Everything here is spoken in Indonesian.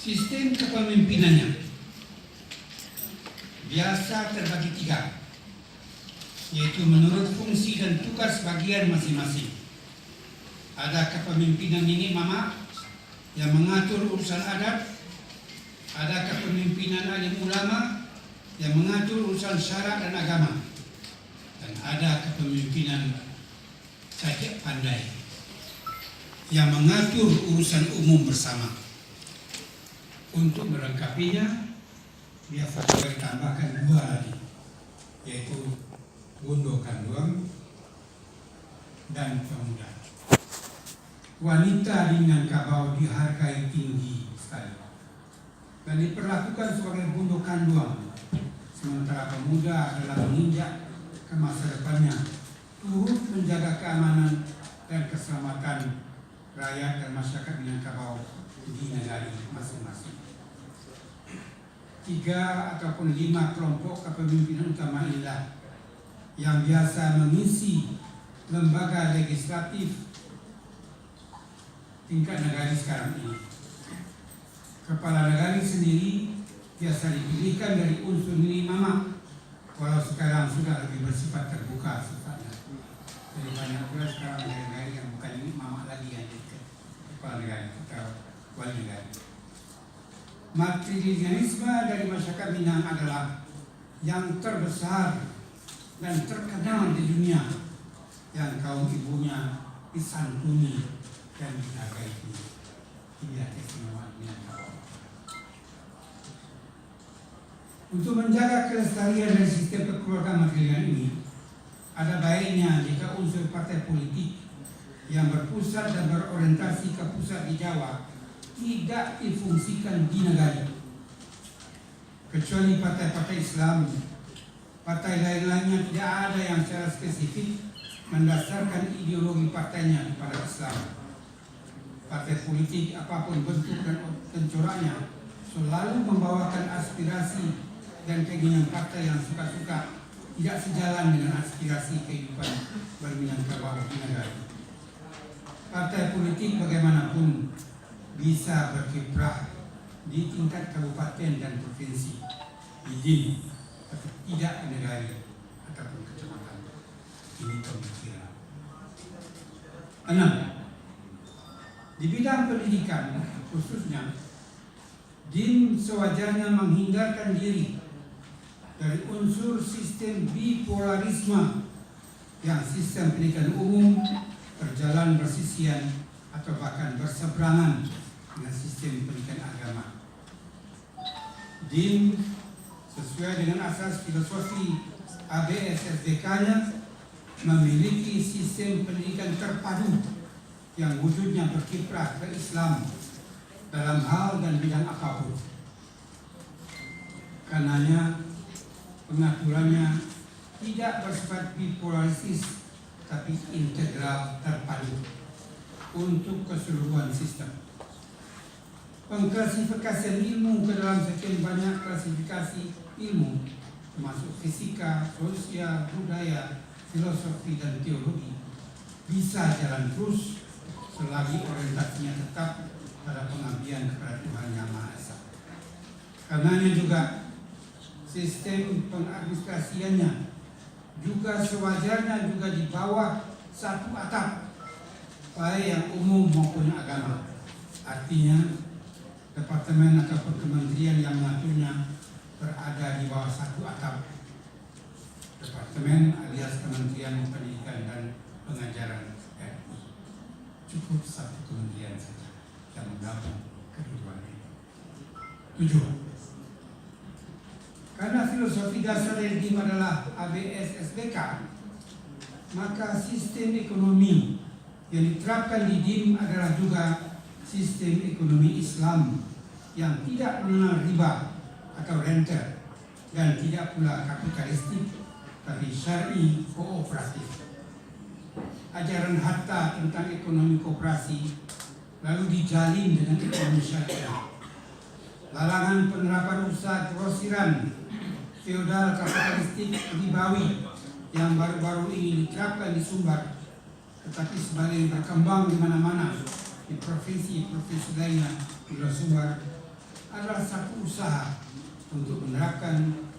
Sistem kepemimpinannya biasa terbagi tiga, yaitu menurut fungsi dan tugas bagian masing-masing. Ada kepemimpinan ini mama yang mengatur urusan adat, ada kepemimpinan alim ulama yang mengatur urusan syarak dan agama, dan ada kepemimpinan sajak pandai yang mengatur urusan umum bersama. Untuk melengkapinya, biasa juga ditambahkan dua lagi, yaitu Bundo Kanduang dan pemuda. Wanita di Minangkabau dihargai tinggi sekali dan diperlakukan sebagai Bundo Kanduang, sementara pemuda adalah menginjak ke masa depannya, turut menjaga keamanan dan keselamatan rakyat dan masyarakat Minangkabau di negara masing-masing. 3 ataupun 5 kelompok kepemimpinan utama inilah yang biasa mengisi lembaga legislatif tingkat negara sekarang ini. Kepala negara sendiri biasa dipilihkan dari unsur nilai mama, walau sekarang sudah lebih bersifat terbuka sifatnya. Jadi banyak pula sekarang negara yang bukan nilai mama lagi yang jadi kepala negara atau wali negara. Matrilinealisme dari masyarakat Minang adalah yang terbesar dan terkenal di dunia, yang kaum ibunya disantuni dan dihargai tinggi. Inilah keistimewaan Minangkabau. Untuk menjaga kelestarian dari sistem kekeluargaan matrilineal ini, ada baiknya jika unsur partai politik yang berpusat dan berorientasi ke pusat di Jawa tidak difungsikan di negara, kecuali partai-partai Islam. Partai lain-lainnya tidak ada yang secara spesifik mendasarkan ideologi partainya kepada Islam. Partai politik apapun bentuk dan coraknya selalu membawakan aspirasi dan keinginan partai yang suka-suka tidak sejalan dengan aspirasi kehidupan berminangkabau di negara. Partai politik bagaimanapun bisa berkiprah di tingkat kabupaten dan provinsi, izin tapi tidak negara ataupun kecamatan. Ini pemikiran. 6. Di bidang pendidikan khususnya, DIM sewajarnya menghindarkan diri dari unsur sistem bipolarisme yang sistem pendidikan umum berjalan bersisian atau bahkan berseberangan dengan sistem pendidikan agama. DIM sesuai dengan asas filosofi ABS-SDK-nya memiliki sistem pendidikan terpadu yang wujudnya berkiprah ke Islam dalam hal dan bidang apapun. Karenanya pengaturannya tidak bersifat bipolaristis tapi integral terpadu untuk keseluruhan sistem. Pengklasifikasian ilmu ke dalam sekian banyak klasifikasi ilmu, termasuk fisika, sosial, budaya, filosofi, dan teologi, bisa jalan terus selagi orientasinya tetap pada pengabdian kepada Tuhan Yang Maha Esa. Karenanya juga sistem pengadministrasiannya juga sewajarnya juga di bawah satu atap, baik yang umum maupun agama. Artinya departemen ataupun kementerian yang mengaturnya berada di bawah satu atap. Departemen alias Kementerian Pendidikan dan Pengajaran RI. Cukup satu kementerian saja yang menggabung keduanya. 7. Karena filosofi dasar dari DIM adalah ABS-SDK, maka sistem ekonomi yang diterapkan di DIM adalah juga sistem ekonomi Islam yang tidak mengenal riba atau renta dan tidak pula kapitalistik tapi syar'i kooperatif. Ajaran Hatta tentang ekonomi koperasi lalu dijalin dengan ekonomi syariah. Larangan penerapan usaha grosiran feodal kapitalistik ribawi yang baru-baru ini diterapkan di Sumbar, tetapi sebaliknya berkembang di mana-mana di provinsi-provinsi lainnya di luar Sumbar, adalah satu usaha untuk menerapkan